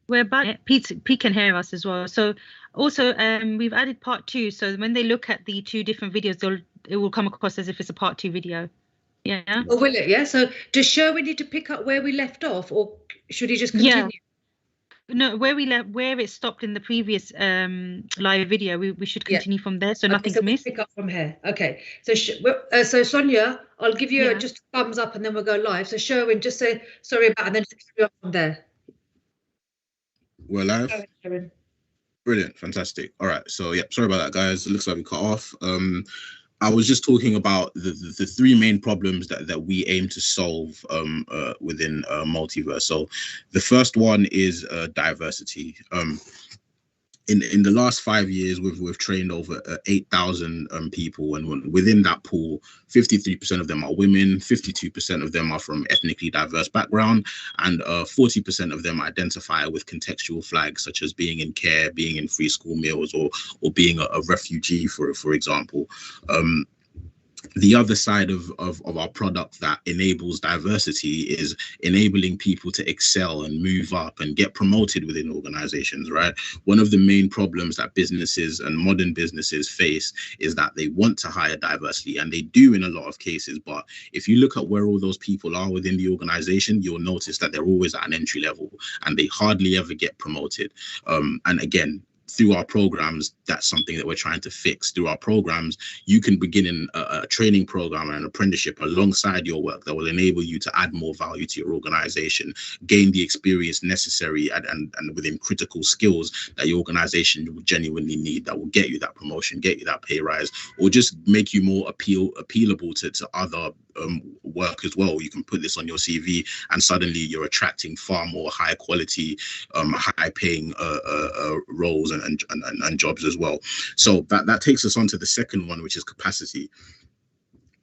We're back. Pete can hear us as well. So also, we've added part two. So when they look at the two different videos, it will come across as if it's a part two video. Yeah. Oh, will it? Yeah. So does Sherwin need to pick up where we left off, or should he just Yeah. continue? No, where it stopped in the previous live video, we should Yeah. continue from there, so Okay, nothing's so we missed. pick up from here. Okay. So so Sonia, I'll give you Yeah. just a thumbs up and then we'll go live. So Sherwin, just say sorry about, and then just carry on from there. We're live. Go ahead, Sherwin. Brilliant, fantastic. All right, so yeah, sorry about that, guys. It looks like we cut off. I was just talking about the three main problems that we aim to solve within Multiverse. So the first one is diversity. In the last 5 years, we've trained over 8,000 people, and within that pool, 53% of them are women, 52% of them are from ethnically diverse background, and 40% of them identify with contextual flags such as being in care, being in free school meals, or being a refugee, for example. The other side of our product that enables diversity is enabling people to excel and move up and get promoted within organizations, right? One of the main problems that businesses and modern businesses face is that they want to hire diversity, and they do in a lot of cases. But if you look at where all those people are within the organization, you'll notice that they're always at an entry level and they hardly ever get promoted. And again, through our programs, that's something that we're trying to fix. Through our programs, you can begin in a training program and an apprenticeship alongside your work that will enable you to add more value to your organization, gain the experience necessary and within critical skills that your organization will genuinely need, that will get you that promotion, get you that pay rise, or just make you more appealable to other work as well. You can put this on your CV and suddenly you're attracting far more high quality, high paying roles and jobs as well. So that takes us on to the second one, which is capacity.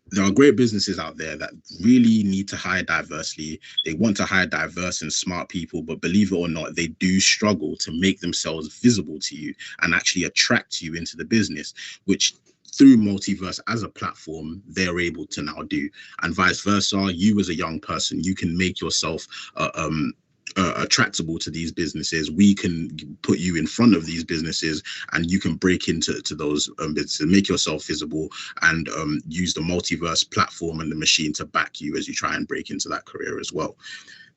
There are great businesses out there that really need to hire diversely. They want to hire diverse and smart people, but believe it or not, they do struggle to make themselves visible to you and actually attract you into the business, which through Multiverse as a platform, they're able to now do. And vice versa, you as a young person, you can make yourself attractable to these businesses. We can put you in front of these businesses and you can break into those businesses, make yourself visible, and use the Multiverse platform and the machine to back you as you try and break into that career as well.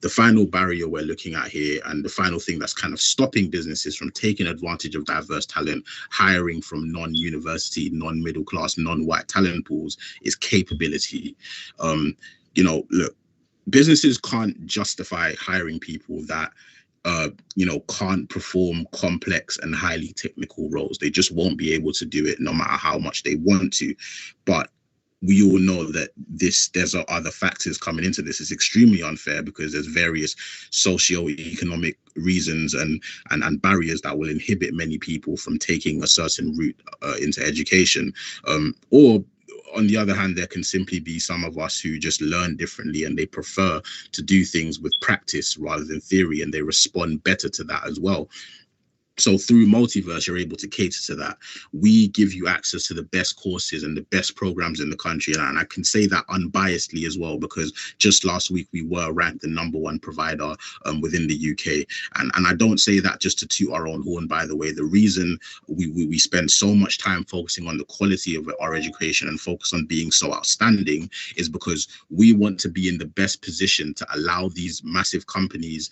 The final barrier we're looking at here, and the final thing that's kind of stopping businesses from taking advantage of diverse talent, hiring from non-university, non-middle class, non-white talent pools, is capability. Look, businesses can't justify hiring people that can't perform complex and highly technical roles. They just won't be able to do it no matter how much they want to. But we all know that there's other factors coming into this. It's extremely unfair because there's various socio-economic reasons and barriers that will inhibit many people from taking a certain route into education. Or on the other hand, there can simply be some of us who just learn differently and they prefer to do things with practice rather than theory, and they respond better to that as well. So through Multiverse, you're able to cater to that. We give you access to the best courses and the best programs in the country. And I can say that unbiasedly as well, because just last week we were ranked the #1 provider within the UK. And I don't say that just to toot our own horn, by the way. The reason we spend so much time focusing on the quality of our education and focus on being so outstanding is because we want to be in the best position to allow these massive companies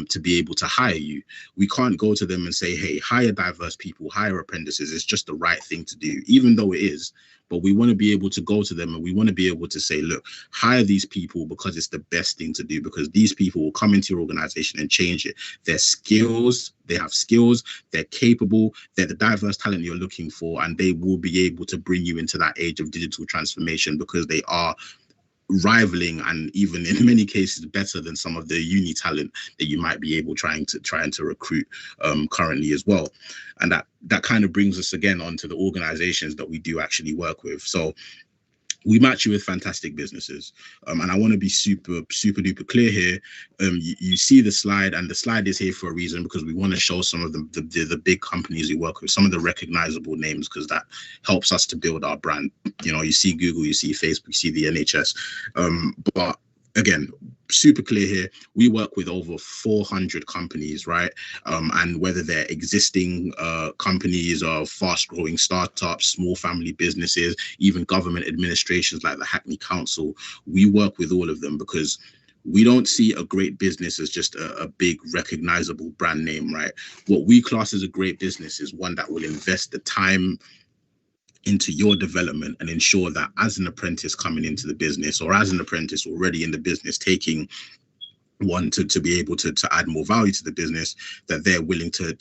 to be able to hire you. We can't go to them and say, hey, hire diverse people, hire apprentices. It's just the right thing to do, even though it is. But we want to be able to go to them and we want to be able to say, look, hire these people because it's the best thing to do, because these people will come into your organization and change it. Their skills, they have skills, they're capable, they're the diverse talent you're looking for, and they will be able to bring you into that age of digital transformation because they are rivaling and even in many cases better than some of the uni talent that you might be able trying to recruit currently as well. And that kind of brings us again onto the organizations that we do actually work with. So we match you with fantastic businesses. And I want to be super duper clear here. You see the slide, and the slide is here for a reason, because we want to show some of the big companies we work with, some of the recognizable names, because that helps us to build our brand. You know, you see Google, you see Facebook, you see the NHS. But again, super clear here, we work with over 400 companies, right? And whether they're existing companies or fast growing startups, small family businesses, even government administrations like the Hackney Council, we work with all of them because we don't see a great business as just a big recognizable brand name, right? What we class as a great business is one that will invest the time into your development and ensure that as an apprentice coming into the business, or as an apprentice already in the business, taking one to be able to add more value to the business, that they're willing to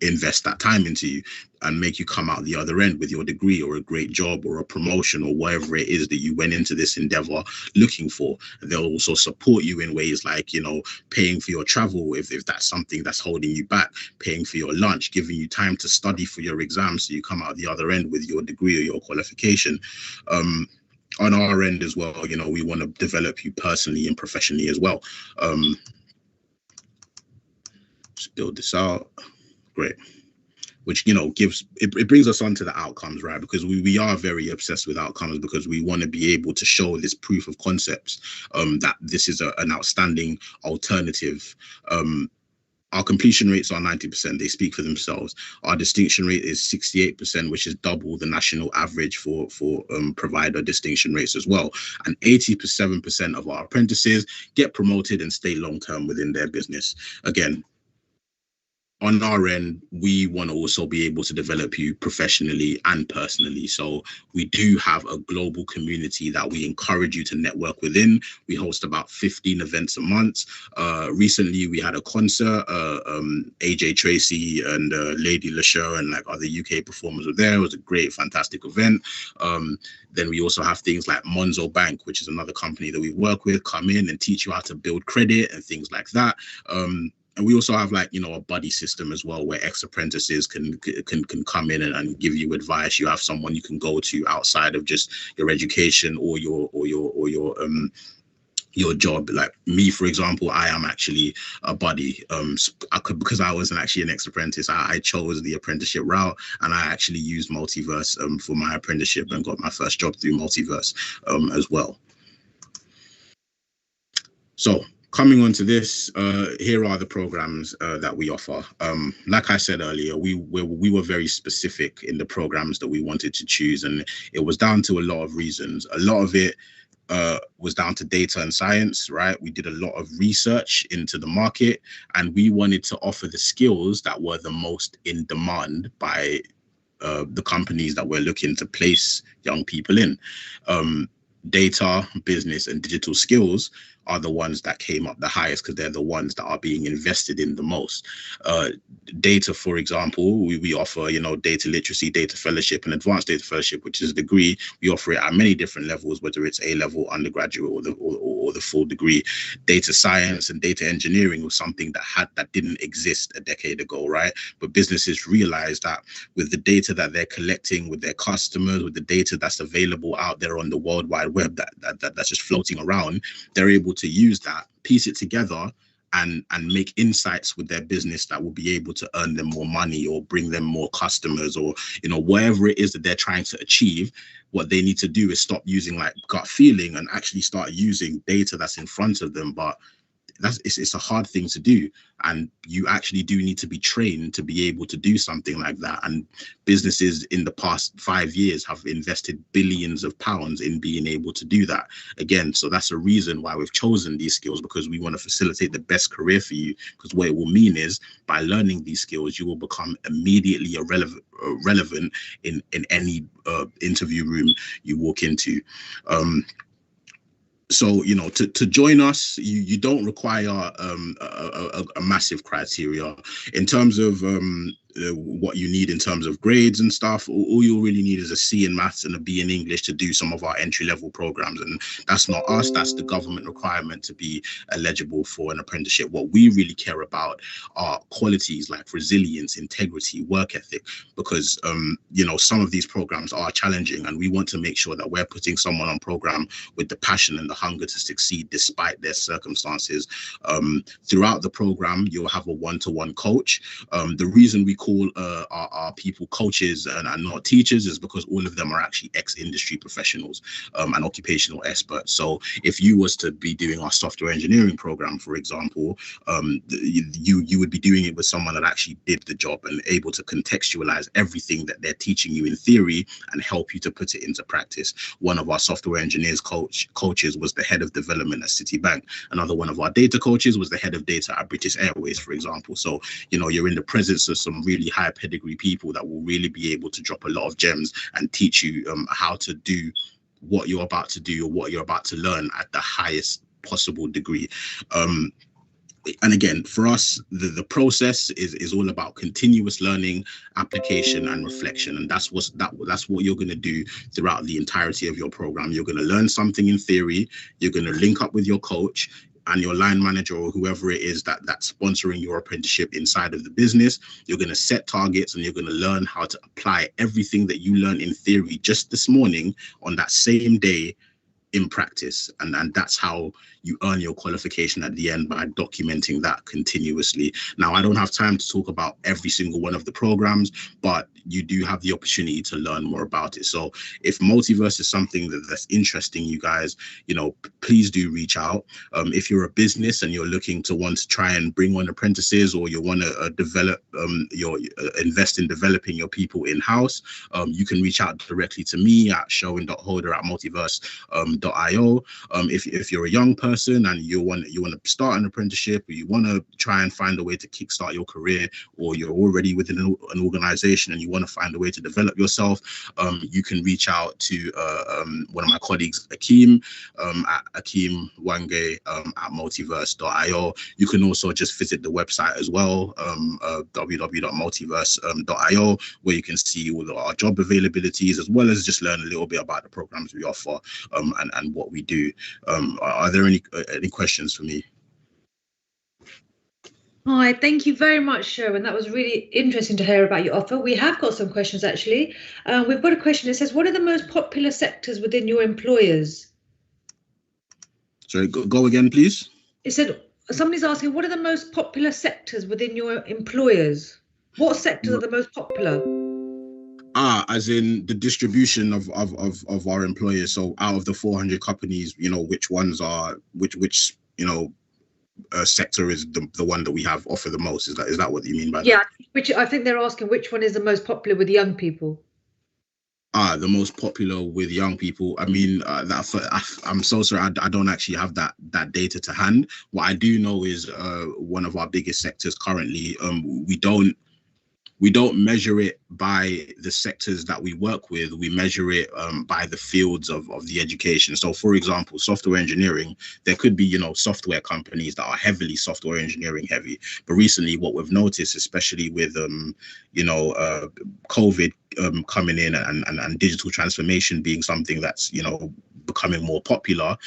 invest that time into you and make you come out the other end with your degree or a great job or a promotion or whatever it is that you went into this endeavor looking for. They'll also support you in ways like, you know, paying for your travel if that's something that's holding you back, paying for your lunch, giving you time to study for your exams so you come out the other end with your degree or your qualification. On our end as well, you know, we want to develop you personally and professionally as well. Just build this out. Great. Which, you know, gives it brings us on to the outcomes, right? Because we are very obsessed with outcomes, because we want to be able to show this proof of concepts that this is an outstanding alternative. Our completion rates are 90%. They speak for themselves. Our distinction rate is 68%, which is double the national average for provider distinction rates as well. And 87% of our apprentices get promoted and stay long-term within their business. Again, on our end, we want to also be able to develop you professionally and personally. So we do have a global community that we encourage you to network within. We host about 15 events a month. Recently, we had a concert. AJ Tracy and Lady Lashur and like other UK performers were there. It was a great, fantastic event. Then we also have things like Monzo Bank, which is another company that we work with, come in and teach you how to build credit and things like that. And we also have, like, you know, a buddy system as well, where ex-apprentices can come in and give you advice. You have someone you can go to outside of just your education or your job. Like me, for example, I am actually a buddy. Because I wasn't actually an ex-apprentice, I chose the apprenticeship route, and I actually used Multiverse for my apprenticeship and got my first job through Multiverse as well. So, coming on to this, here are the programs that we offer. Like I said earlier, we were very specific in the programs that we wanted to choose, and it was down to a lot of reasons. A lot of it was down to data and science, right? We did a lot of research into the market, and we wanted to offer the skills that were the most in demand by the companies that we're looking to place young people in. Data, business, and digital skills are the ones that came up the highest because they're the ones that are being invested in the most. Data, for example, we offer, you know, data literacy, data fellowship, and advanced data fellowship, which is a degree. We offer it at many different levels, whether it's A-level, undergraduate, or the full degree. Data science and data engineering was something that didn't exist a decade ago, right? But businesses realize that with the data that they're collecting with their customers, with the data that's available out there on the World Wide Web that's just floating around, they're able to use that, piece it together, and make insights with their business that will be able to earn them more money or bring them more customers, or, you know, whatever it is that they're trying to achieve. What they need to do is stop using like gut feeling and actually start using data that's in front of them. But it's a hard thing to do, and you actually do need to be trained to be able to do something like that. And businesses in the past 5 years have invested billions of pounds in being able to do that. Again, so that's a reason why we've chosen these skills, because we want to facilitate the best career for you. Because what it will mean is, by learning these skills, you will become immediately relevant in any interview room you walk into. So, you know, to join us, you don't require a massive criteria in terms of what you need in terms of grades and stuff. All you really need is a C in maths and a B in English to do some of our entry-level programs. And that's not us, that's the government requirement to be eligible for an apprenticeship. What we really care about are qualities like resilience, integrity, work ethic, because you know, some of these programs are challenging, and we want to make sure that we're putting someone on program with the passion and the hunger to succeed despite their circumstances. Throughout the program, you'll have a one-to-one coach. The reason we call call our people coaches and not teachers is because all of them are actually ex-industry professionals and occupational experts. So if you was to be doing our software engineering program, for example, you would be doing it with someone that actually did the job and able to contextualize everything that they're teaching you in theory and help you to put it into practice. One of our software engineers coaches was the head of development at Citibank. Another one of our data coaches was the head of data at British Airways, for example. So, you know, you're in the presence of some really high pedigree people that will really be able to drop a lot of gems and teach you how to do what you're about to do or what you're about to learn at the highest possible degree. And again, for us, the process is all about continuous learning, application, and reflection. And that's what you're going to do throughout the entirety of your program. You're going to learn something in theory. You're going to link up with your coach and your line manager or whoever it is that's sponsoring your apprenticeship inside of the business. You're going to set targets and you're going to learn how to apply everything that you learned in theory just this morning on that same day in practice. And that's how you earn your qualification at the end, by documenting that continuously. Now, I don't have time to talk about every single one of the programs, but you do have the opportunity to learn more about it. So if Multiverse is something that's interesting you guys, you know, please do reach out. If you're a business and you're looking to want to try and bring on apprentices, or you want to develop invest in developing your people in-house, you can reach out directly to me at sherwin.holder@multiverse.io. If you're a young person and you want to start an apprenticeship, or you want to try and find a way to kickstart your career, or you're already within an organization and you want to find a way to develop yourself, you can reach out to one of my colleagues, Akeem, at Akeem Wange at multiverse.io. You can also just visit the website as well, www.multiverse.io, where you can see all of our job availabilities, as well as just learn a little bit about the programs we offer and what we do. Are there any questions for me? Hi, thank you very much, Sherwin. That was really interesting to hear about your offer. We have got some questions, actually. We've got a question that says, what are the most popular sectors within your employers? Sorry, go again, please. It said, somebody's asking, what are the most popular sectors within your employers? What sectors are the most popular? As in the distribution of our employers. So out of the 400 companies, you know, which ones are, which you know, sector is the one that we have offer the most? Is that what you mean by that? Yeah, which I think they're asking, which one is the most popular with young people? The most popular with young people. I mean, I'm so sorry, I don't actually have that data to hand. What I do know is one of our biggest sectors currently, we don't measure it by the sectors that we work with. We measure it by the fields of the education. So, for example, software engineering, there could be, you know, software companies that are heavily software engineering heavy. But recently, what we've noticed, especially with, you know, COVID coming in and digital transformation being something that's, you know, becoming more popular,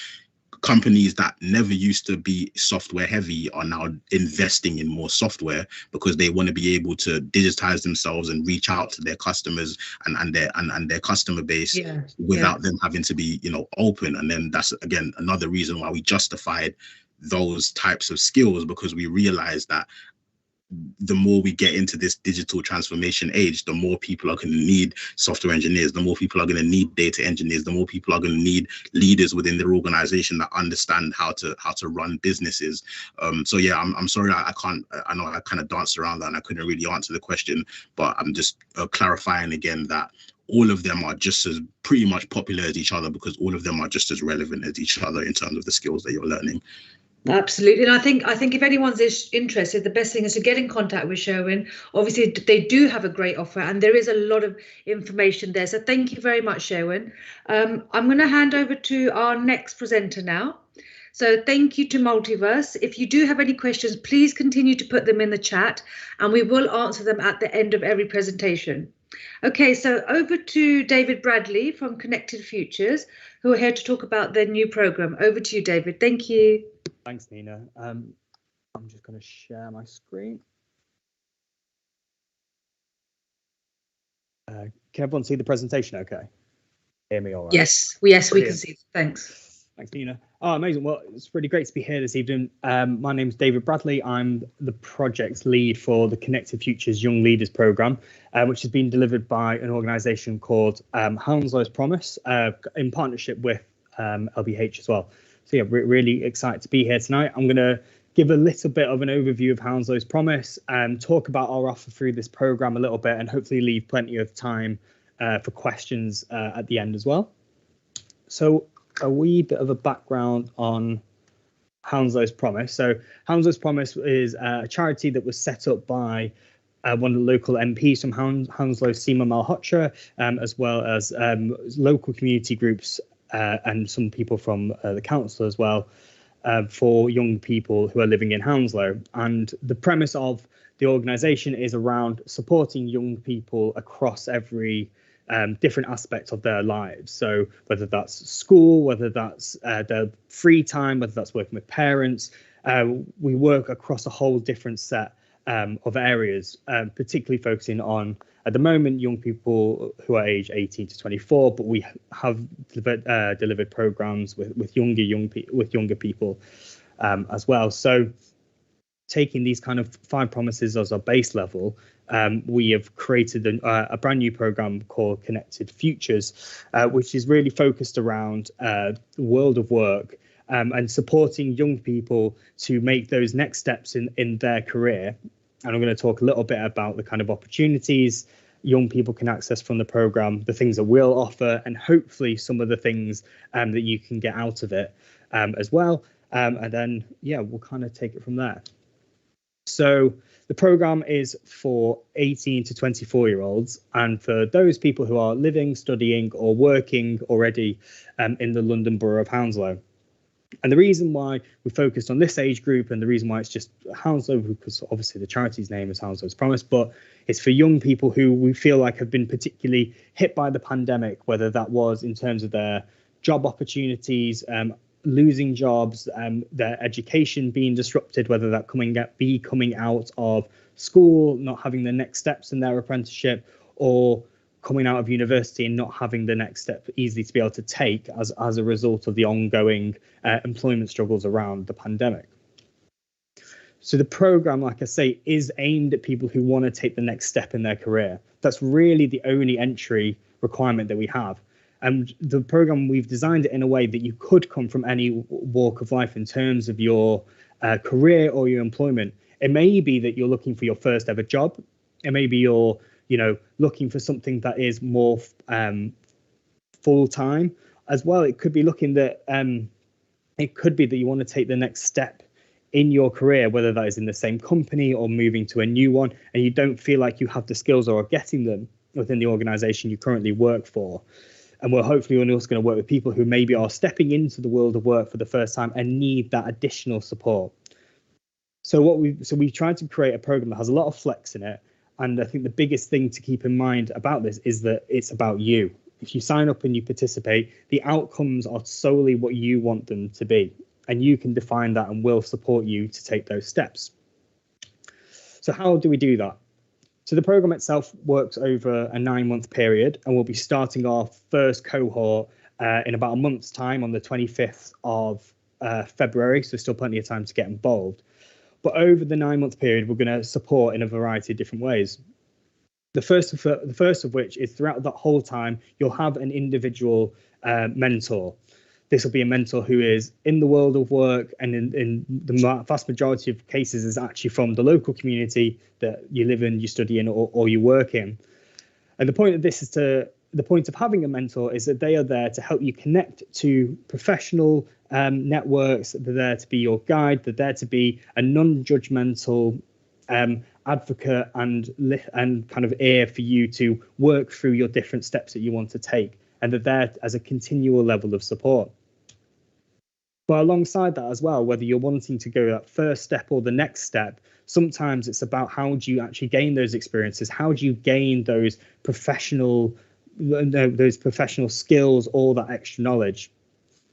companies that never used to be software heavy are now investing in more software because they want to be able to digitize themselves and reach out to their customers and their customer base without them having to be, you know, open. And then that's, again, another reason why we justified those types of skills, because we realized that the more we get into this digital transformation age, the more people are going to need software engineers, the more people are going to need data engineers, the more people are going to need leaders within their organization that understand how to run businesses. So yeah, I'm sorry, I know I kind of danced around that and I couldn't really answer the question, but I'm just clarifying again that all of them are just as pretty much popular as each other, because all of them are just as relevant as each other in terms of the skills that you're learning. Absolutely. And I think if anyone's interested, the best thing is to get in contact with Sherwin. Obviously, they do have a great offer and there is a lot of information there. So thank you very much, Sherwin. I'm going to hand over to our next presenter now. So thank you to Multiverse. If you do have any questions, please continue to put them in the chat and we will answer them at the end of every presentation. Okay, so over to David Bradley from Connected Futures, who are here to talk about their new program. Over to you, David. Thank you. Thanks, Nina. I'm just going to share my screen. Can everyone see the presentation okay? Hear me all right? Yes, we can see. Thanks. Thanks, Nina. Oh, amazing. Well, it's really great to be here this evening. My name's David Bradley. I'm the project lead for the Connected Futures Young Leaders Programme, which has been delivered by an organisation called Hounslow's Promise in partnership with LBH as well. So yeah, really excited to be here tonight. I'm going to give a little bit of an overview of Hounslow's Promise and talk about our offer through this programme a little bit, and hopefully leave plenty of time for questions at the end as well. So a wee bit of a background on Hounslow Promise. So Hounslow Promise is a charity that was set up by one of the local MPs from Hounslow, Seema Malhotra, as well as local community groups and some people from the council as well, for young people who are living in Hounslow. And the premise of the organisation is around supporting young people across every different aspects of their lives. So whether that's school, whether that's their free time, whether that's working with parents, we work across a whole different set of areas, particularly focusing on, at the moment, young people who are aged 18 to 24, but we have delivered programs with younger people as well. So taking these kind of 5 promises as our base level, we have created a brand new program called Connected Futures, which is really focused around the world of work and supporting young people to make those next steps in their career. And I'm going to talk a little bit about the kind of opportunities young people can access from the program, the things that we'll offer, and hopefully some of the things that you can get out of it as well. And then, yeah, we'll kind of take it from there. So the program is for 18 to 24-year-olds, and for those people who are living, studying or working already in the London Borough of Hounslow. And the reason why we focused on this age group, and the reason why it's just Hounslow, because obviously the charity's name is Hounslow's Promise, but it's for young people who we feel like have been particularly hit by the pandemic, whether that was in terms of their job opportunities, losing jobs, their education being disrupted, whether that coming out of school, not having the next steps in their apprenticeship, or coming out of university and not having the next step easily to be able to take as a result of the ongoing employment struggles around the pandemic. So the program, like I say, is aimed at people who want to take the next step in their career. That's really the only entry requirement that we have. And the program, we've designed it in a way that you could come from any walk of life in terms of your career or your employment. It may be that you're looking for your first ever job. It may be you're, looking for something that is more full time as well. It could be looking that it could be that you want to take the next step in your career, whether that is in the same company or moving to a new one, and you don't feel like you have the skills or are getting them within the organisation you currently work for. And we're hopefully also going to work with people who maybe are stepping into the world of work for the first time and need that additional support. So we tried to create a program that has a lot of flex in it. And I think the biggest thing to keep in mind about this is that it's about you. If you sign up and you participate, the outcomes are solely what you want them to be. And you can define that, and we'll support you to take those steps. So how do we do that? So the program itself works over a 9-month period, and we'll be starting our first cohort in about a month's time on the 25th of February. So still plenty of time to get involved. But over the 9-month period, we're going to support in a variety of different ways. The first of which is throughout that whole time, you'll have an individual mentor. This will be a mentor who is in the world of work, and in the vast majority of cases is actually from the local community that you live in, you study in, or you work in. And the point of this is the point of having a mentor is that they are there to help you connect to professional networks. They're there to be your guide. They're there to be a non-judgmental advocate and kind of ear for you to work through your different steps that you want to take. And they're there as a continual level of support. But alongside that as well, whether you're wanting to go that first step or the next step, sometimes it's about how do you actually gain those experiences? How do you gain those professional skills or that extra knowledge?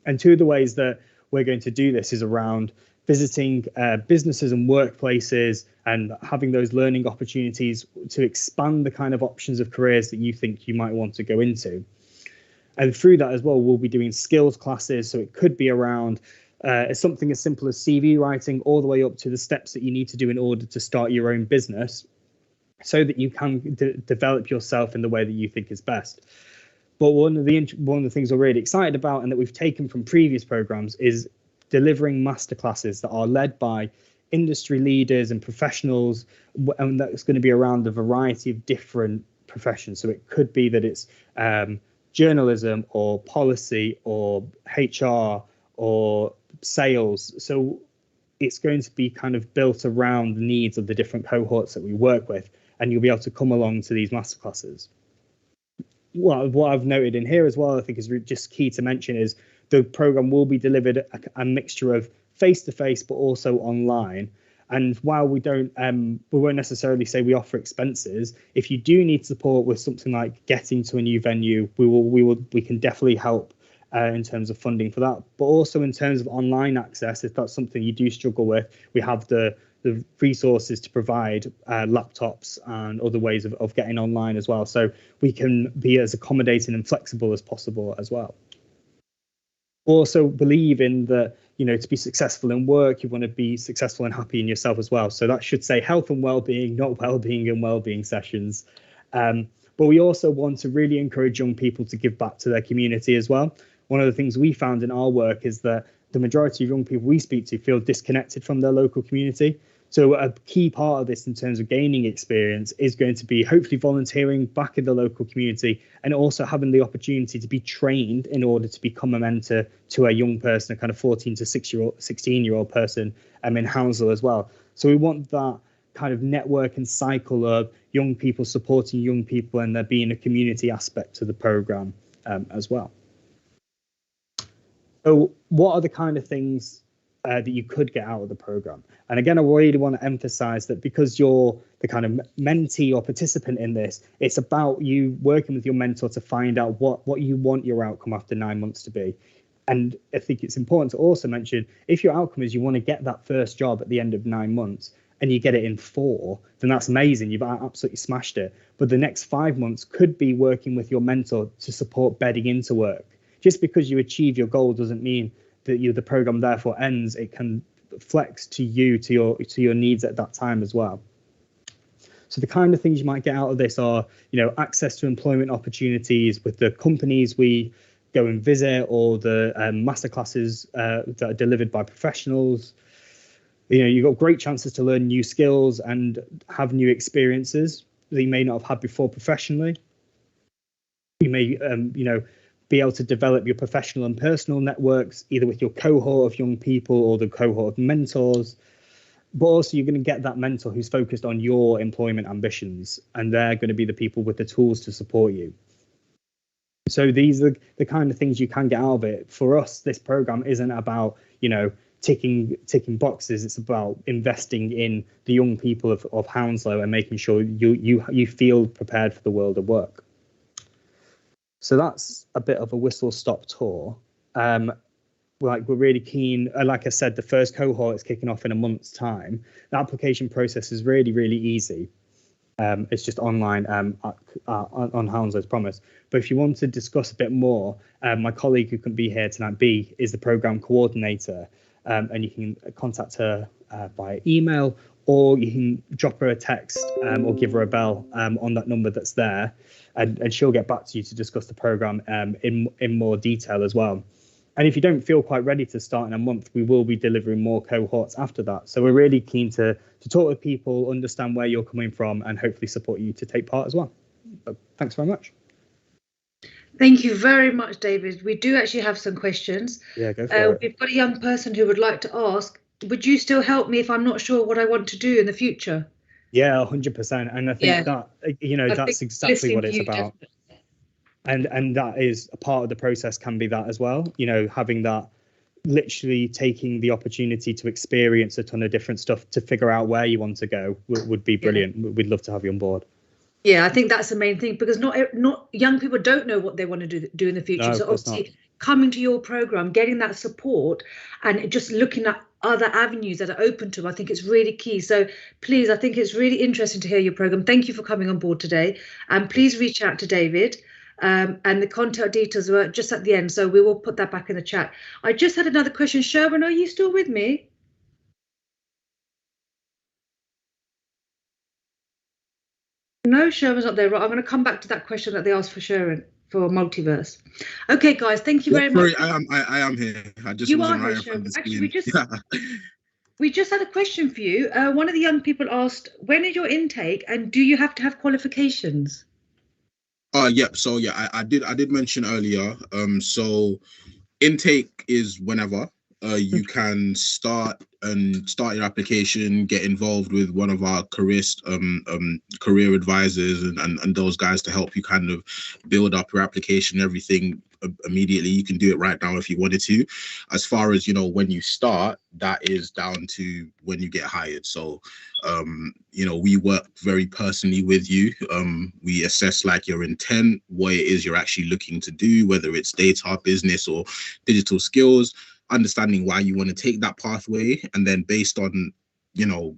And two of the ways that we're going to do this is around visiting businesses and workplaces and having those learning opportunities to expand the kind of options of careers that you think you might want to go into. And through that as well, we'll be doing skills classes. So it could be around something as simple as CV writing, all the way up to the steps that you need to do in order to start your own business, so that you can develop yourself in the way that you think is best. But one of the things we're really excited about, and that we've taken from previous programs, is delivering masterclasses that are led by industry leaders and professionals, and that's going to be around a variety of different professions. So it could be that it's journalism or policy or HR or sales. So it's going to be kind of built around the needs of the different cohorts that we work with, and you'll be able to come along to these masterclasses. What I've noted in here as well, I think is just key to mention, is the program will be delivered a mixture of face-to-face but also online. And while we won't necessarily say we offer expenses, if you do need support with something like getting to a new venue, we can definitely help in terms of funding for that. But also in terms of online access, if that's something you do struggle with, we have the resources to provide laptops and other ways of getting online as well. So we can be as accommodating and flexible as possible as well. Also believe in the, to be successful in work, you want to be successful and happy in yourself as well. So that should say health and well-being, not well-being and well-being sessions. But we also want to really encourage young people to give back to their community as well. One of the things we found in our work is that the majority of young people we speak to feel disconnected from their local community. So a key part of this in terms of gaining experience is going to be hopefully volunteering back in the local community, and also having the opportunity to be trained in order to become a mentor to a young person, a kind of 14 to 16-year-old person in Hounslow as well. So we want that kind of network and cycle of young people supporting young people, and there being a community aspect to the program as well. So what are the kind of things that you could get out of the program? And again, I really want to emphasize that because you're the kind of mentee or participant in this, it's about you working with your mentor to find out what you want your outcome after 9 months to be. And I think it's important to also mention, if your outcome is you want to get that first job at the end of 9 months and you get it in 4, then that's amazing. You've absolutely smashed it. But the next 5 months could be working with your mentor to support bedding into work. Just because you achieve your goal doesn't mean that the program therefore ends. It can flex to your needs at that time as well. So the kind of things you might get out of this are, access to employment opportunities with the companies we go and visit, or the masterclasses that are delivered by professionals. You've got great chances to learn new skills and have new experiences that you may not have had before professionally. You may, be able to develop your professional and personal networks, either with your cohort of young people or the cohort of mentors. But also you're going to get that mentor who's focused on your employment ambitions, and they're going to be the people with the tools to support you. So these are the kind of things you can get out of it. For us, this program isn't about, ticking boxes. It's about investing in the young people of Hounslow and making sure you feel prepared for the world of work. So that's a bit of a whistle-stop tour. We're really keen. Like I said, the first cohort is kicking off in a month's time. The application process is really, really easy. It's just online on Hounslow's Promise. But if you want to discuss a bit more, my colleague who couldn't be here tonight, B, is the program coordinator, and you can contact her by email, or you can drop her a text or give her a bell on that number that's there, and she'll get back to you to discuss the program in more detail as well. And if you don't feel quite ready to start in a month, we will be delivering more cohorts after that. So we're really keen to talk with people, understand where you're coming from, and hopefully support you to take part as well. But thanks very much. Thank you very much, David. We do actually have some questions. Yeah, go for it. We've got a young person who would like to ask, would you still help me if I'm not sure what I want to do in the future? Yeah, 100%. And I think that, that's exactly what it's about. And that is a part of the process, can be that as well. Having that, literally taking the opportunity to experience a ton of different stuff to figure out where you want to go would be brilliant. Yeah. We'd love to have you on board. Yeah, I think that's the main thing, because not young people don't know what they want to do in the future. No, so obviously coming to your program, getting that support and just looking at other avenues that are open to them, I think it's really key. So please, I think it's really interesting to hear your program. Thank you for coming on board today. And please reach out to David. and the contact details were just at the end, so we will put that back in the chat. I just had another question. Sherwin, are you still with me? No, Sherwin's not there. Right, I'm going to come back to that question that they asked for Sherwin for multiverse. Okay, guys, thank you very much. Sorry, I am here. I just You wasn't are here, right in front of the Sherwin. screen. Actually, we just had a question for you. One of the young people asked, when is your intake, and do you have to have qualifications? Yep. So yeah, I did mention earlier. So intake is whenever. You can start your application, get involved with one of our career advisors and those guys to help you kind of build up your application, everything immediately. You can do it right now if you wanted to. As far as, you know, when you start, that is down to when you get hired. So you know, we work very personally with you. We assess like your intent, what it is you're actually looking to do, whether it's data, business, or digital skills, understanding why you want to take that pathway, and then based on, you know,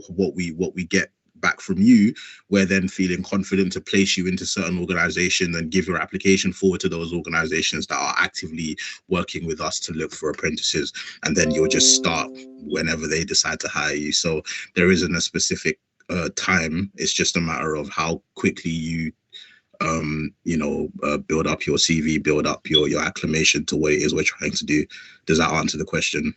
what we get back from you, we're then feeling confident to place you into certain organizations and give your application forward to those organizations that are actively working with us to look for apprentices, and then you'll just start whenever they decide to hire you. So there isn't a specific time. It's just a matter of how quickly you build up your CV, build up your acclimation to what it is we're trying to do. Does that answer the question?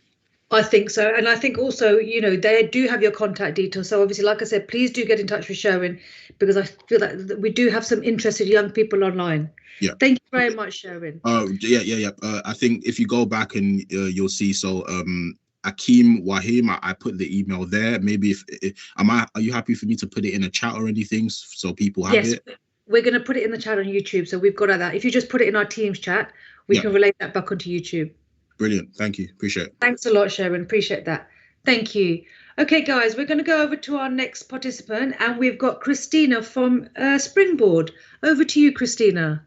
I think so. And I think also, you know, they do have your contact details. So obviously, like I said, please do get in touch with Sherwin, because I feel that we do have some interested young people online. Yeah. Thank you very much, Sherwin. Yeah. I think if you go back and you'll see, so Akeem Wahim, I put the email there. Maybe are you happy for me to put it in a chat or anything so people have it? We're going to put it in the chat on YouTube. So we've got that. If you just put it in our Teams chat, we can relate that back onto YouTube. Brilliant. Thank you. Appreciate it. Thanks a lot, Sherwin. Appreciate that. Thank you. Okay, guys, we're going to go over to our next participant, and we've got Christina from Springboard. Over to you, Christina.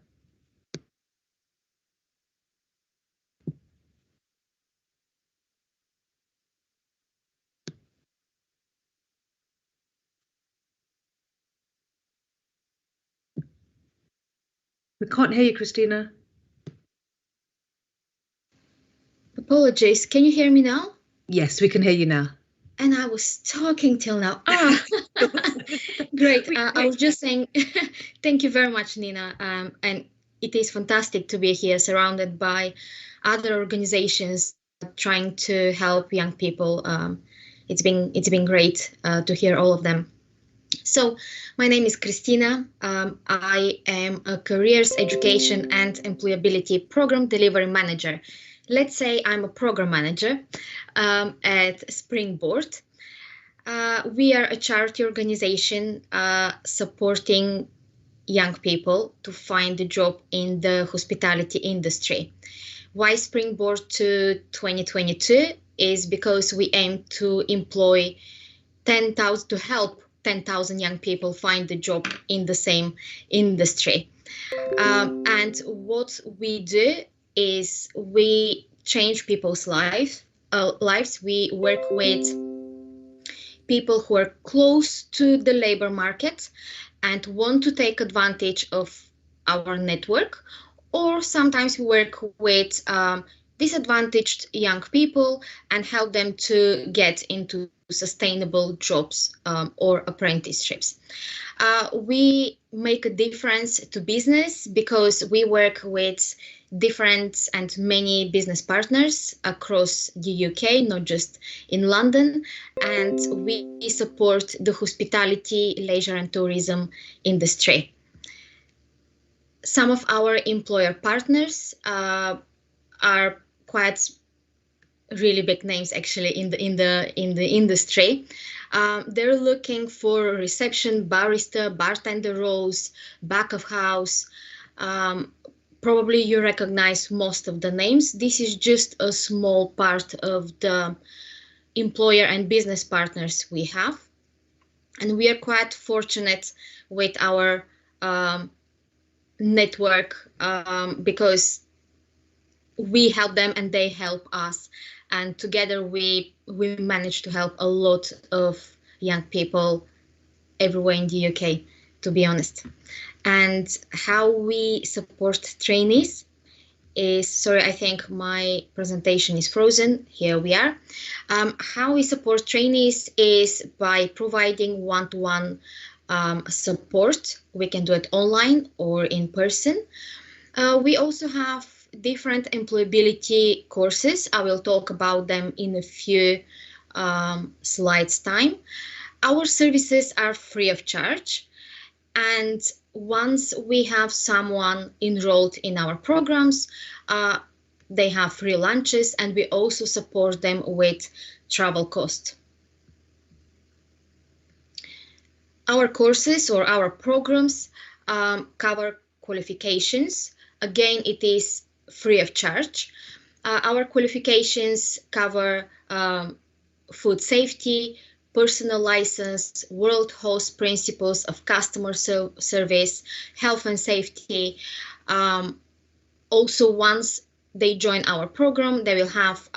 We can't hear you, Christina. Apologies. Can you hear me now? Yes, we can hear you now. And I was talking till now. Great. I was just saying, thank you very much, Nina. And it is fantastic to be here surrounded by other organizations trying to help young people. It's been great to hear all of them. So my name is Christina. I am a careers, education and employability program delivery manager. Let's say I'm a program manager at Springboard. We are a charity organization supporting young people to find a job in the hospitality industry. Why Springboard to 2022 is because we aim to employ 10,000 to help 10,000 young people find a job in the same industry. And what we do is we change people's lives. We work with people who are close to the labor market and want to take advantage of our network, or sometimes we work with disadvantaged young people and help them to get into sustainable jobs or apprenticeships. We make a difference to business because we work with different and many business partners across the UK, not just in London, and we support the hospitality, leisure and tourism industry. Some of our employer partners are quite really big names actually in the industry. They're looking for reception, barista, bartender roles, back of house. Probably you recognize most of the names. This is just a small part of the employer and business partners we have. And we are quite fortunate with our network because we help them and they help us. And together we manage to help a lot of young people everywhere in the UK to be honest. And how we support trainees is, sorry, I think my presentation is frozen. Here we are. How we support trainees is by providing one-to-one support. We can do it online or in person. We also have different employability courses. I will talk about them in a few slides time. Our services are free of charge, and once we have someone enrolled in our programs, they have free lunches, and we also support them with travel cost. Our courses or our programs cover qualifications. Again, it is free of charge. Our qualifications cover food safety, personal license, World Host Principles of Customer Service, health and safety. Also, once they join our program, they will have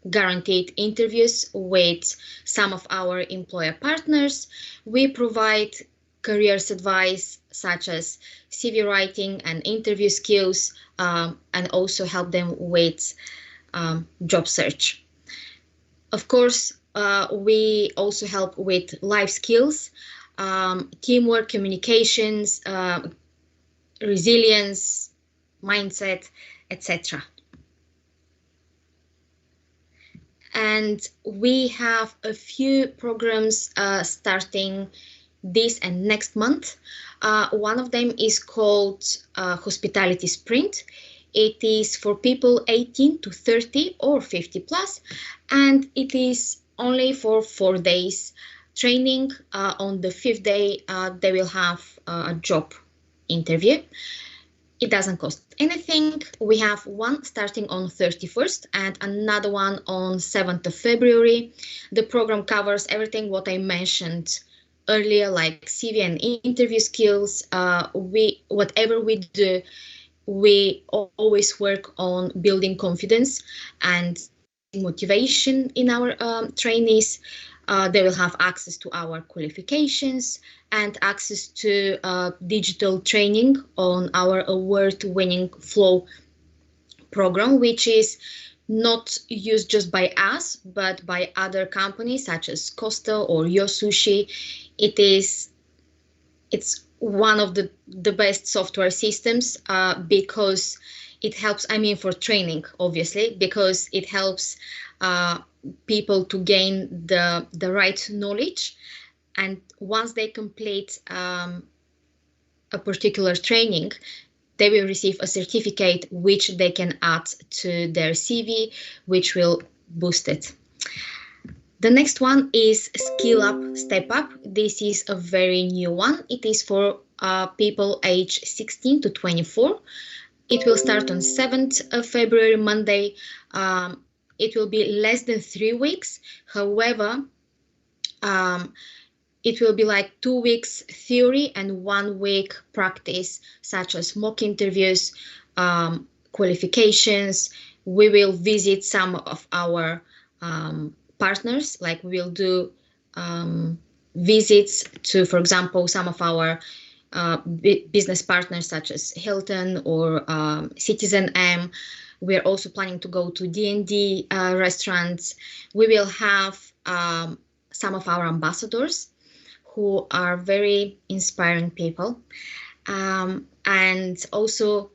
guaranteed interviews with some of our employer partners. We provide careers advice such as CV writing and interview skills, and also help them with job search. Of course, we also help with life skills, teamwork, communications, resilience, mindset, etc. And we have a few programs starting this and next month. One of them is called Hospitality Sprint. It is for people 18 to 30 or 50 plus, and it is only for 4 days training. On the 5th day, they will have a job interview. It doesn't cost anything. We have one starting on 31st and another one on 7th of February. The program covers everything what I mentioned earlier, like CV and interview skills. Whatever we do, we always work on building confidence and motivation in our trainees. They will have access to our qualifications and access to digital training on our award-winning Flow program, which is not used just by us, but by other companies such as Costa or Yo Sushi. It's one of the best software systems because it helps, I mean, for training, obviously, because it helps people to gain the right knowledge. And once they complete a particular training, they will receive a certificate which they can add to their CV, which will boost it. The next one is Skill Up, Step Up. This is a very new one. It is for people age 16 to 24. It will start on 7th of February, Monday. It will be less than 3 weeks. However, it will be like 2 weeks theory and 1 week practice, such as mock interviews, qualifications. We will visit some of our partners, like we will do visits to, for example, some of our business partners such as Hilton or Citizen M. We're also planning to go to D&D restaurants. We will have some of our ambassadors who are very inspiring people. And also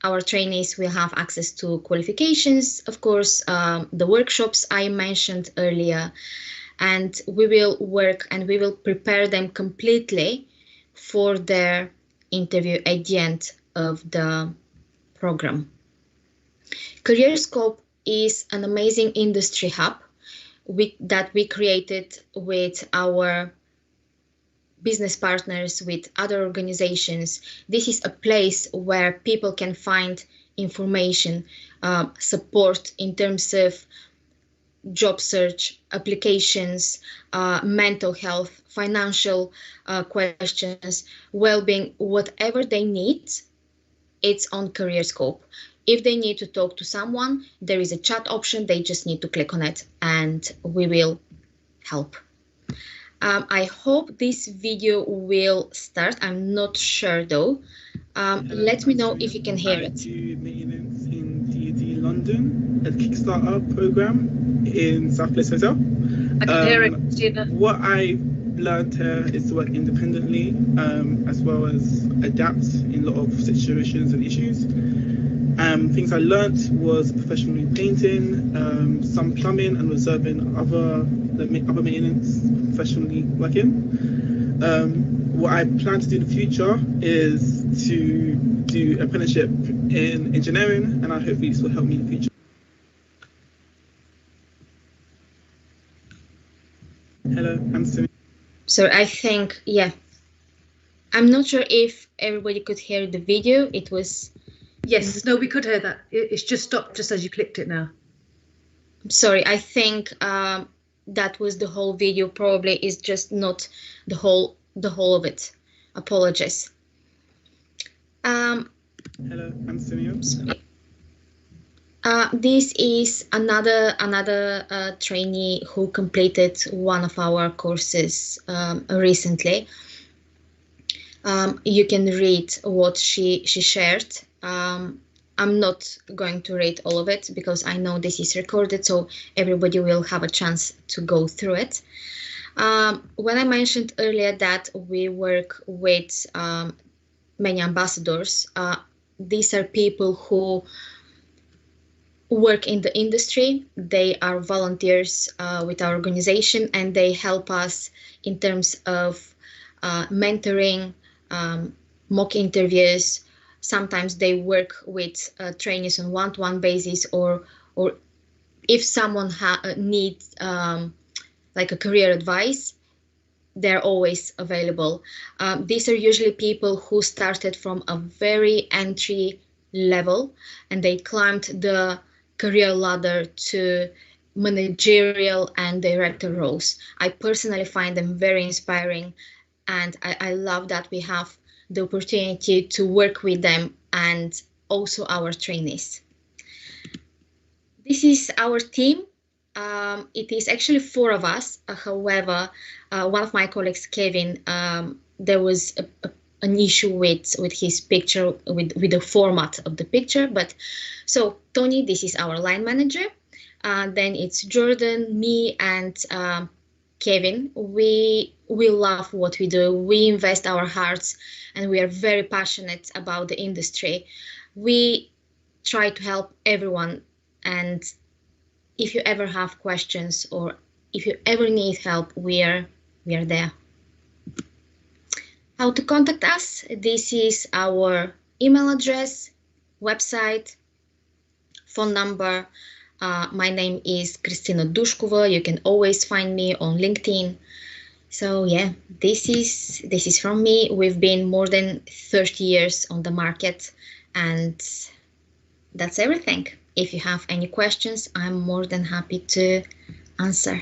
our trainees will have access to qualifications, of course, the workshops I mentioned earlier, and we will work and we will prepare them completely for their interview at the end of the program. CareerScope is an amazing industry hub that we created with our business partners, with other organizations. This is a place where people can find information, support in terms of job search, applications, mental health, financial questions, well-being, whatever they need, it's on CareerScope. If they need to talk to someone, there is a chat option. They just need to click on it and we will help. I hope this video will start. I'm not sure though. Let me know if you can hear it. Maintenance in DD London, a Kickstarter program in South Place Hotel. I can hear it, Christina. What I learned here is to work independently, as well as adapt in a lot of situations and issues. Things I learnt was professionally painting, some plumbing, and observing other maintenance professionally working. What I plan to do in the future is to do apprenticeship in engineering, and I hope this will help me in the future. Hello, I'm Simi. So I think, yeah, I'm not sure if everybody could hear the video. It was... Yes, no, we could hear that. It's just stopped just as you clicked it now. Sorry, I think that was the whole video. Probably is just not the whole of it. Apologies. Hello, I'm Simeon. Sorry. This is another trainee who completed one of our courses recently. You can read what she shared. I'm not going to read all of it because I know this is recorded, so everybody will have a chance to go through it. When I mentioned earlier that we work with many ambassadors, these are people who work in the industry. They are volunteers with our organization, and they help us in terms of mentoring, mock interviews. Sometimes they work with trainees on one-to-one basis, or if someone needs like a career advice, they're always available. These are usually people who started from a very entry level, and they climbed the career ladder to managerial and director roles. I personally find them very inspiring, and I love that we have the opportunity to work with them and also our trainees. This is our team. It is actually 4 of us. However, one of my colleagues, Kevin, there was an issue with his picture, with the format of the picture. But so Tony, this is our line manager. Then it's Jordan, me, and Kevin. We love what we do. We invest our hearts, and we are very passionate about the industry. We try to help everyone, and if you ever have questions or if you ever need help, we are there. How to contact us? This is our email address, website, phone number. My name is Kristina Dushkova. You can always find me on LinkedIn. So yeah, this is from me. We've been more than 30 years on the market, and that's everything. If you have any questions, I'm more than happy to answer.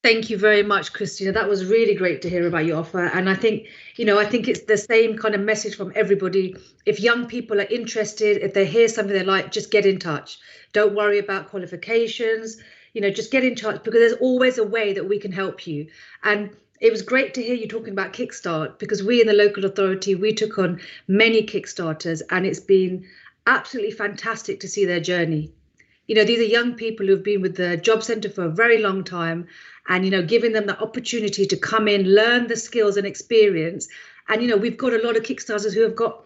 Thank you very much, Christina. That was really great to hear about your offer. And I think, I think it's the same kind of message from everybody. If young people are interested, if they hear something they like, just get in touch. Don't worry about qualifications, just get in touch, because there's always a way that we can help you. And it was great to hear you talking about Kickstart, because we in the local authority, we took on many Kickstarters, and it's been absolutely fantastic to see their journey. These are young people who've been with the job centre for a very long time, and giving them the opportunity to come in, learn the skills and experience. And we've got a lot of Kickstarters who have got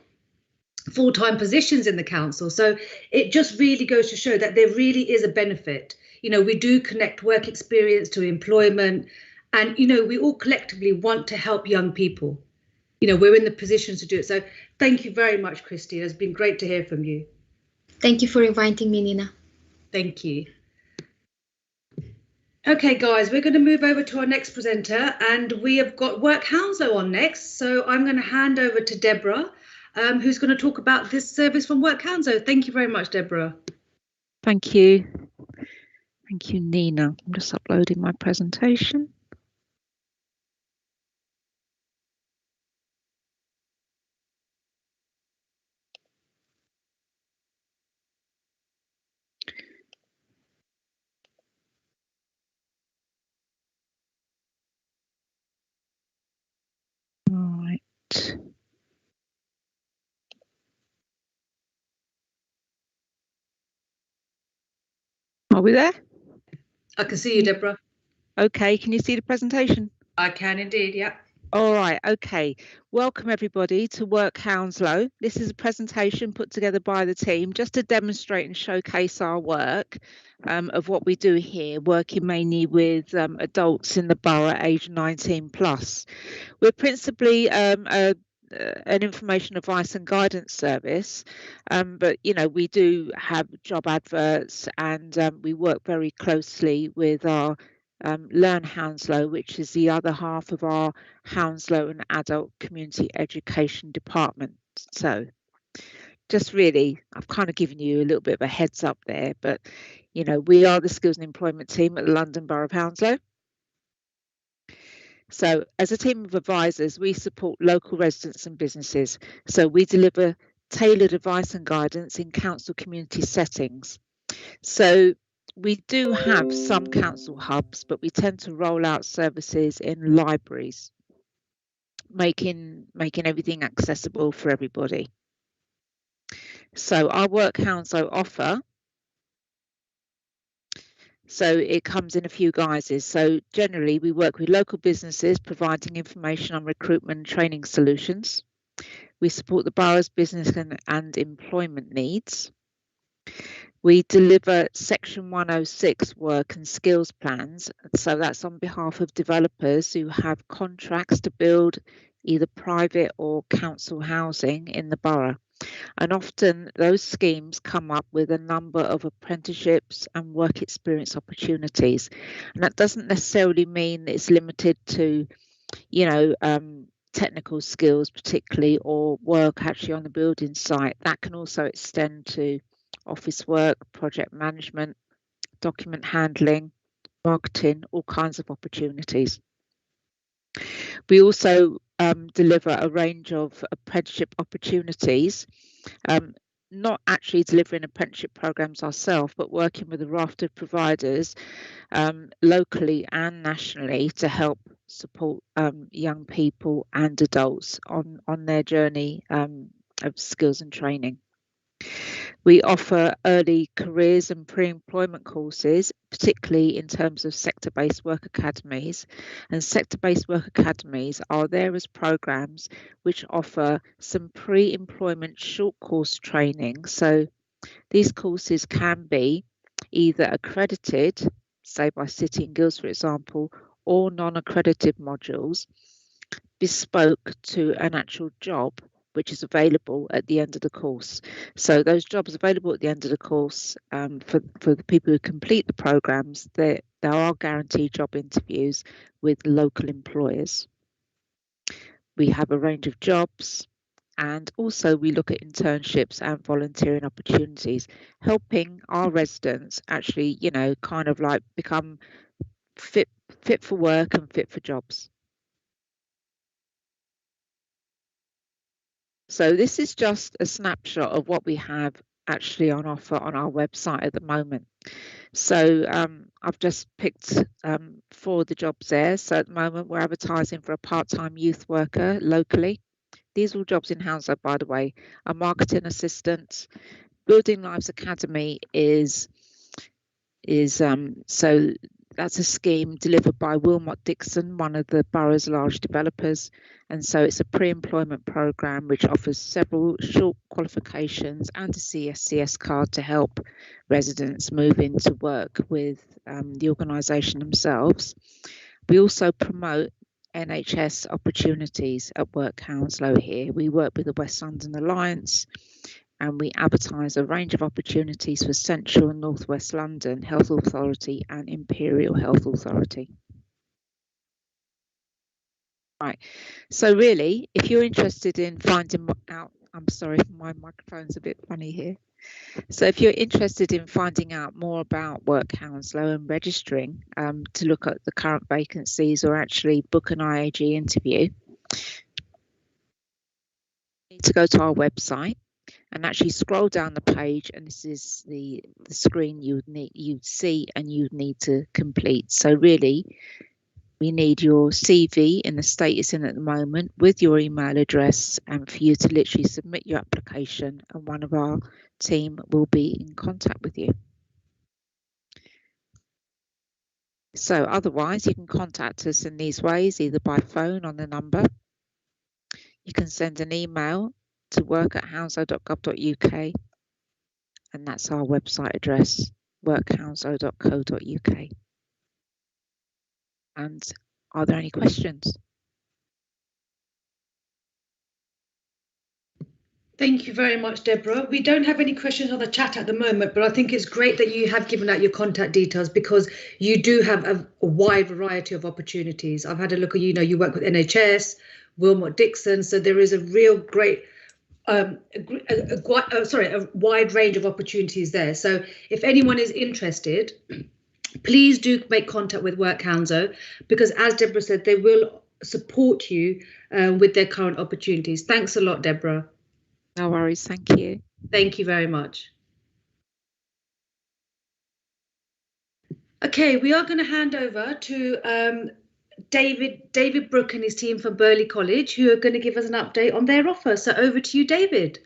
full-time positions in the council, so it just really goes to show that there really is a benefit. We do connect work experience to employment, and we all collectively want to help young people. We're in the position to do it. So thank you very much, Christina. It's been great to hear from you. Thank you for inviting me, Nina. Thank you. Okay, guys, we're going to move over to our next presenter, and we have got Work Hounslow on next. So I'm going to hand over to Deborah, who's going to talk about this service from Work Hounslow. Thank you very much, Deborah. Thank you. Thank you, Nina. I'm just uploading my presentation. Are we there? I can see you, Deborah. Okay, can you see the presentation? I can indeed, yeah. All right, okay. Welcome everybody to Work Hounslow. This is a presentation put together by the team just to demonstrate and showcase our work of what we do here, working mainly with adults in the borough aged 19 plus. We're principally an information advice and guidance service, but you know, we do have job adverts, and we work very closely with our Learn Hounslow, which is the other half of our Hounslow and Adult Community Education Department. So just really, I've kind of given you a little bit of a heads up there, but you know, we are the Skills and Employment team at the London Borough of Hounslow. So as a team of advisors, we support local residents and businesses. So we deliver tailored advice and guidance in council community settings. So we do have some council hubs, but we tend to roll out services in libraries, making everything accessible for everybody. So our Work Hounslow offer, so it comes in a few guises. So generally we work with local businesses providing information on recruitment and training solutions. We support the borough's business and employment needs. We deliver Section 106 work and skills plans. So that's on behalf of developers who have contracts to build either private or council housing in the borough. And often those schemes come up with a number of apprenticeships and work experience opportunities. And that doesn't necessarily mean it's limited to, you know, technical skills particularly, or work actually on the building site. That can also extend to office work, project management, document handling, marketing, all kinds of opportunities. We also deliver a range of apprenticeship opportunities, not actually delivering apprenticeship programs ourselves, but working with a raft of providers locally and nationally to help support young people and adults on their journey of skills and training. We offer early careers and pre-employment courses, particularly in terms of sector-based work academies. And sector-based work academies are there as programs which offer some pre-employment short course training. So these courses can be either accredited, say by City and Guilds, for example, or non-accredited modules bespoke to an actual job which is available at the end of the course. So those jobs available at the end of the course, for the people who complete the programs, there are guaranteed job interviews with local employers. We have a range of jobs, and also we look at internships and volunteering opportunities, helping our residents actually, you know, kind of like become fit for work and fit for jobs. So this is just a snapshot of what we have actually on offer on our website at the moment. So I've just picked 4 of the jobs there. So at the moment we're advertising for a part-time youth worker locally. These are all jobs in Hounslow, by the way. A marketing assistant. Building Lives Academy is so that's a scheme delivered by Wilmot Dixon, one of the borough's large developers. And so it's a pre-employment programme which offers several short qualifications and a CSCS card to help residents move into work with the organisation themselves. We also promote NHS opportunities at Work Hounslow here. We work with the West London Alliance, and we advertise a range of opportunities for Central and North West London Health Authority and Imperial Health Authority. Right, so really, if you're interested in finding out, I'm sorry, my microphone's a bit funny here. So if you're interested in finding out more about Work Hounslow and registering to look at the current vacancies or actually book an IAG interview, you need to go to our website and actually scroll down the page, and this is the screen you'd see and you'd need to complete. So really, we need your CV in the state it's in at the moment with your email address, and for you to literally submit your application, and one of our team will be in contact with you. So otherwise, you can contact us in these ways, either by phone on the number. You can send an email to work@hounslow.gov.uk, and that's our website address, work@hounslow.co.uk. And are there any questions? Thank you very much, Deborah. We don't have any questions on the chat at the moment, but I think it's great that you have given out your contact details, because you do have a wide variety of opportunities. I've had a look at, you work with NHS, Wilmot Dixon, so there is a real great, a wide range of opportunities there. So if anyone is interested, please do make contact with Work Hounslow, because as Deborah said, they will support you with their current opportunities. Thanks a lot, Deborah. No worries, thank you. Thank you very much. Okay, we are going to hand over to David Brooke and his team from Burley College, who are going to give us an update on their offer. So over to you, David.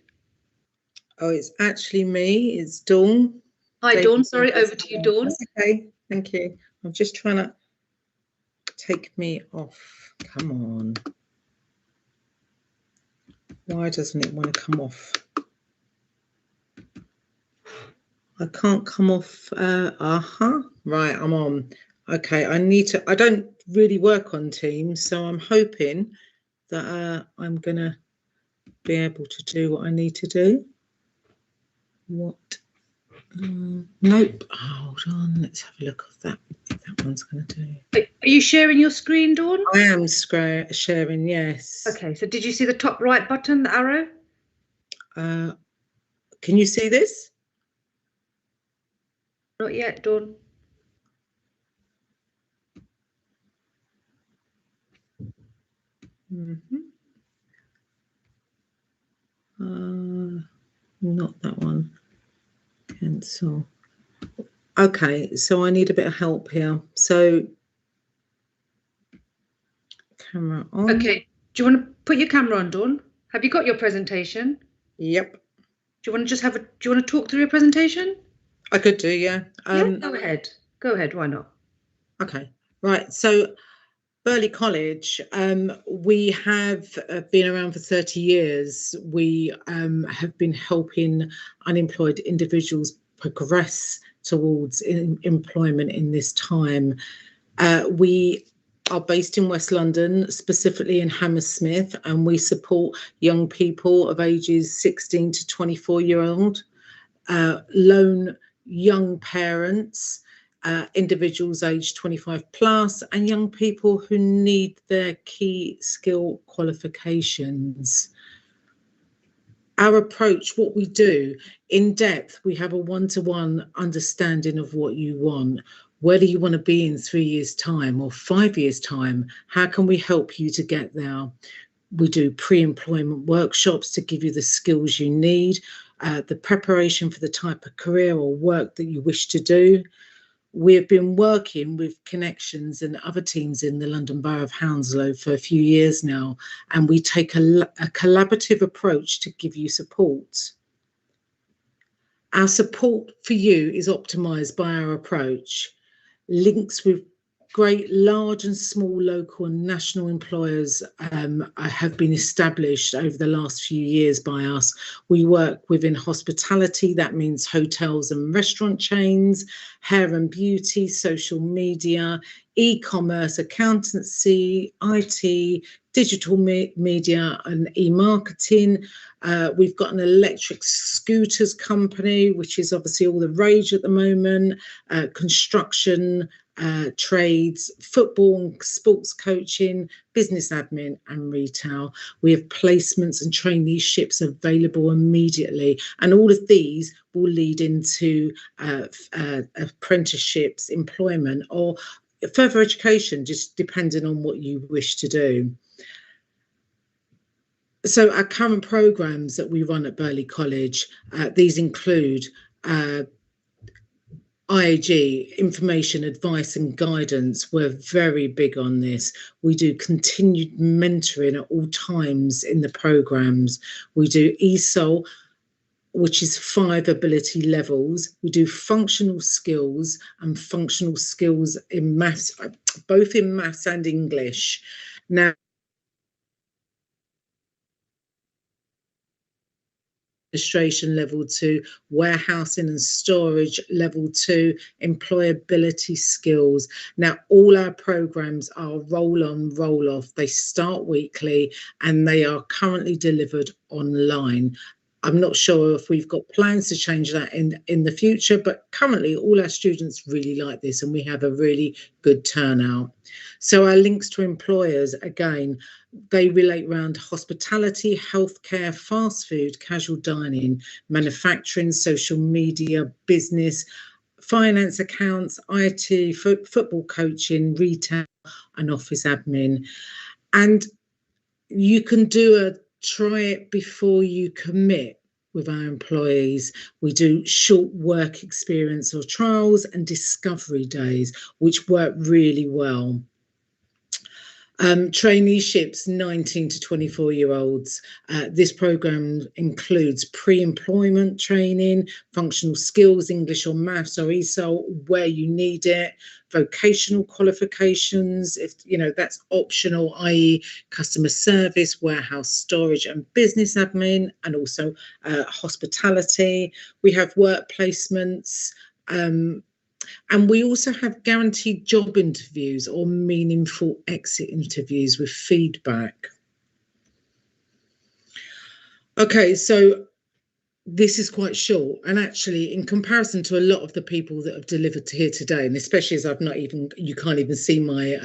Oh, it's actually me. It's Dawn. Hi, David, Dawn. Sorry, over to you, Dawn. That's okay, thank you. I'm just trying to take me off. Come on. Why doesn't it want to come off? I can't come off. Right, I'm on. Okay, I don't really work on Teams, so I'm hoping that I'm going to be able to do what I need to do. What? Nope. Hold on. Let's have a look at that. If that one's going to do. Are you sharing your screen, Dawn? I am sharing, yes. Okay, so did you see the top right button, the arrow? Can you see this? Not yet, Dawn. Not that one. Cancel. Okay, so I need a bit of help here. So, camera on. Okay, do you want to put your camera on, Dawn? Have you got your presentation? Yep. Do you want to do you want to talk through your presentation? I could do, yeah. Go ahead. Go ahead, why not? Okay, right. So Burley College, we have been around for 30 years. We have been helping unemployed individuals progress towards employment in this time. We are based in West London, specifically in Hammersmith, and we support young people of ages 16 to 24-year-old, lone young parents, individuals aged 25 plus, and young people who need their key skill qualifications. Our approach, what we do in depth, we have a one-to-one understanding of what you want. Where do you want to be in 3 years' time or 5 years' time? How can we help you to get there? We do pre-employment workshops to give you the skills you need, the preparation for the type of career or work that you wish to do. We've been working with Connections and other teams in the London Borough of Hounslow for a few years now, and we take a collaborative approach to give you support. Our support for you is optimised by our approach. Links with great large and small local and national employers have been established over the last few years by us. We work within hospitality, that means hotels and restaurant chains, hair and beauty, social media, e-commerce, accountancy, IT, digital media and e-marketing. We've got an electric scooters company, which is obviously all the rage at the moment, construction, trades, football and sports coaching, business admin and retail. We have placements and traineeships available immediately, and all of these will lead into apprenticeships, employment or further education, just depending on what you wish to do. So our current programs that we run at Burley College, these include IAG, information, advice and guidance. We're very big on this. We do continued mentoring at all times in the programs. We do ESOL, which is 5 ability levels. We do functional skills and functional skills in maths, both in maths and English. Now, administration level 2, warehousing and storage level 2, employability skills. Now, all our programs are roll on, roll off. They start weekly and they are currently delivered online. I'm not sure if we've got plans to change that in the future, but currently all our students really like this and we have a really good turnout. So our links to employers, again, they relate around hospitality, healthcare, fast food, casual dining, manufacturing, social media, business, finance, accounts, IT, football coaching, retail and office admin. And you can do a try it before you commit with our employees. We do short work experience or trials and discovery days, which work really well. Traineeships, 19 to 24-year-olds. This program includes pre-employment training, functional skills, English or maths or ESOL, where you need it, vocational qualifications, if that's optional, i.e. customer service, warehouse storage and business admin, and also hospitality. We have work placements, and we also have guaranteed job interviews or meaningful exit interviews with feedback. Okay, so this is quite short, and actually in comparison to a lot of the people that have delivered here today, and especially as you can't even see my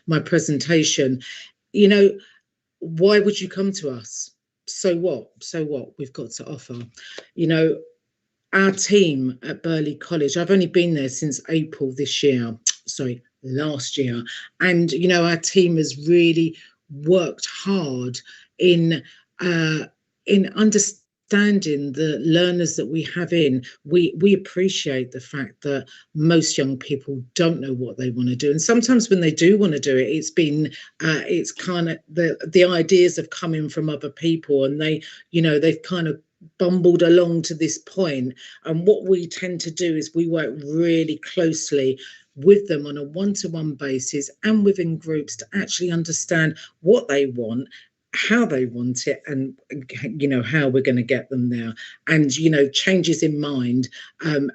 my presentation, why would you come to us? So what we've got to offer? Our team at Burley College, I've only been there since April last year. And, our team has really worked hard in understanding the learners that we have in. We appreciate the fact that most young people don't know what they want to do. And sometimes when they do want to do it, it's kind of the ideas have come in from other people and they've kind of bumbled along to this point. And what we tend to do is we work really closely with them on a one-to-one basis and within groups to actually understand what they want, how they want it, and how we're going to get them there. And changes in mind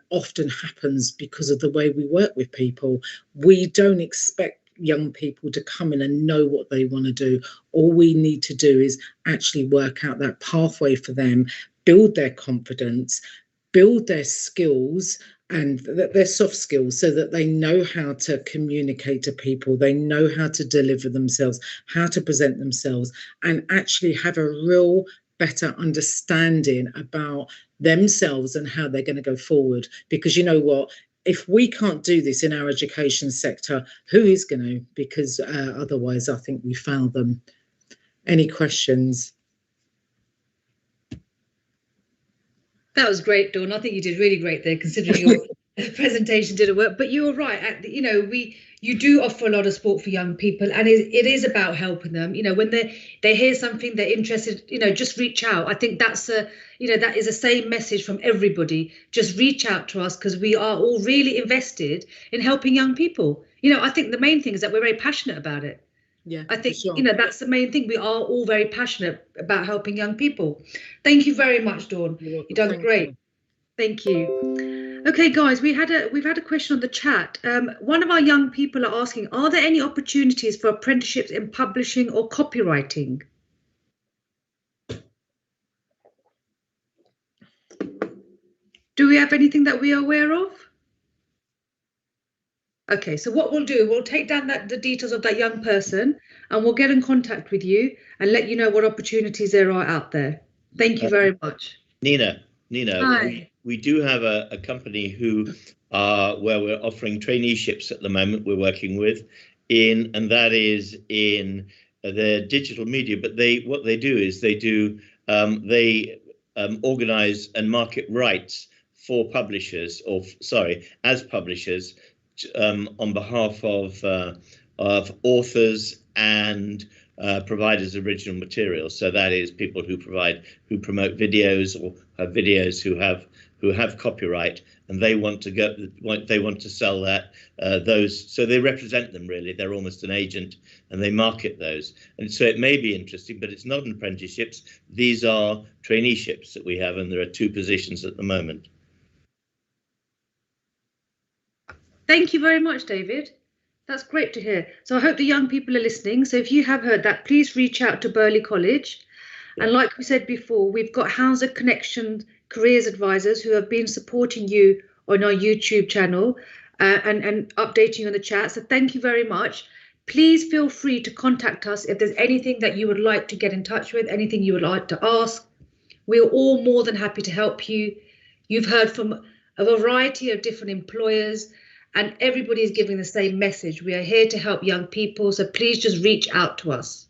often happens because of the way we work with people. We don't expect young people to come in and know what they want to do. All we need to do is actually work out that pathway for them, build their confidence, build their skills and their soft skills so that they know how to communicate to people, they know how to deliver themselves, how to present themselves, and actually have a real better understanding about themselves and how they're going to go forward. Because you know what? If we can't do this in our education sector, who is going to? Because otherwise, I think we failed them. Any questions? That was great, Dawn. I think you did really great there, considering your presentation didn't work. But you were right. You do offer a lot of support for young people, and it is about helping them. When they hear something they're interested, just reach out. I think that's that is the same message from everybody. Just reach out to us because we are all really invested in helping young people. I think the main thing is that we're very passionate about it. Yeah, I think, sure. That's the main thing. We are all very passionate about helping young people. Thank you very much, Dawn. You've done great. Thank you. Okay, guys, we've had a question on the chat. One of our young people are asking, are there any opportunities for apprenticeships in publishing or copywriting? Do we have anything that we are aware of? Okay, so what we'll do, we'll take down the details of that young person and we'll get in contact with you and let you know what opportunities there are out there. Thank you very much. Nina, hi. We do have a company who where we're offering traineeships at the moment we're working with and that is in their digital media, but what they do is they organize and market rights for publishers as publishers on behalf of authors and providers of original material. So that is people who promote videos or have videos who have copyright, and they want to sell those. So they represent them, really. They're almost an agent, and they market those. And so it may be interesting, but it's not an apprenticeships. These are traineeships that we have, and there are 2 positions at the moment. Thank you very much, David. That's great to hear. So I hope the young people are listening. So if you have heard that, please reach out to Burley College. And like we said before, we've got Hounslow Connection Careers Advisors who have been supporting you on our YouTube channel and updating you on the chat. So thank you very much. Please feel free to contact us if there's anything that you would like to get in touch with, anything you would like to ask. We're all more than happy to help you. You've heard from a variety of different employers, and everybody is giving the same message. We are here to help young people, so please just reach out to us.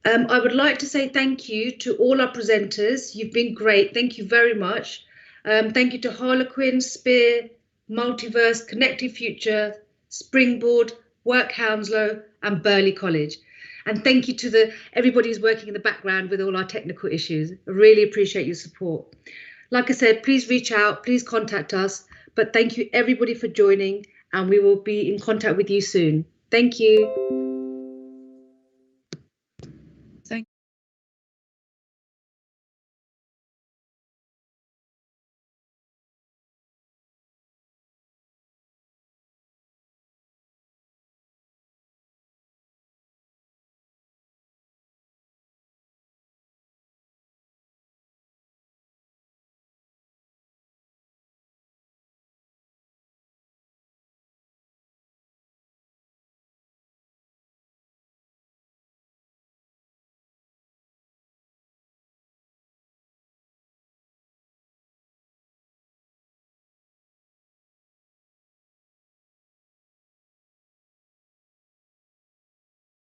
I would like to say thank you to all our presenters. You've been great. Thank you very much. Thank you to Harlequin, Spear, Multiverse, Connected Future, Springboard, Work Hounslow, and Burley College. And thank you to everybody who's working in the background with all our technical issues. I really appreciate your support. Like I said, please reach out, please contact us. But thank you everybody for joining, and we will be in contact with you soon. Thank you.